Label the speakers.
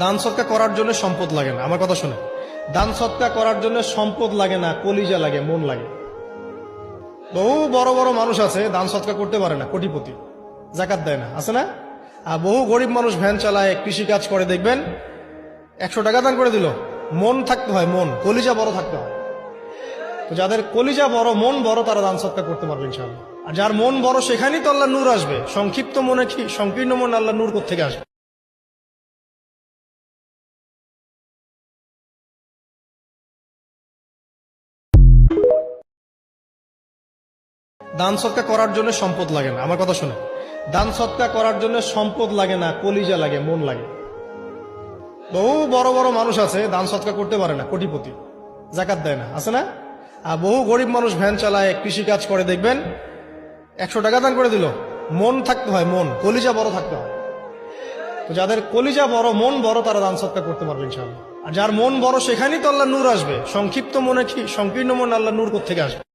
Speaker 1: দান সৎকা করার জন্য সম্পদ লাগে না। আমার কথা শুনে, দান সৎকা করার জন্য সম্পদ লাগে না, কলিজা লাগে, মন লাগে। বহু বড় বড় মানুষ আছে দান সৎকা করতে পারে না, কোটিপতি, জাকাত দেয় না, আছে না? আর বহু গরিব মানুষ ভ্যান চালায়, কৃষি কাজ করে, দেখবেন 100 টাকা দান করে দিল, মন থাকতে হয়, মন, কলিজা বড় থাকতে হয়। তো যাদের কলিজা বড়, মন বড়, তারা দান সৎকা করতে পারবে ইনশাআল্লাহ। আর যার মন বড়, সেখানেই তো আল্লাহ নূর আসবে। সংক্ষিপ্ত মনে কি, সংকীর্ণ মনে আল্লাহ নূর কোত্থেকে আসবে? দান সৎকা করার জন্য সম্পদ লাগে না। আমার কথা শুনে, দান সৎকা করার জন্য সম্পদ লাগে না, কলিজা লাগে, মন লাগে। বহু বড় বড় মানুষ আছে দান সৎকা করতে পারে না, কোটিপতি, জাকাত দেয় না, আছে না? আর বহু গরিব মানুষ ভ্যান চালায়, কৃষি কাজ করে, দেখবেন 100 টাকা দান করে দিল, মন থাকতে হয়, মন, কলিজা বড় থাকতে হয়। তো যাদের কলিজা বড়, মন বড়, তারা দান সৎকা করতে পারবে ইনশাআল্লাহ। আর যার মন বড়, সেখানেই তো আল্লাহ নূর আসবে। সংক্ষিপ্ত মনে কি, সংকীর্ণ মনে আল্লাহ নূর কোত্থেকে আসবে?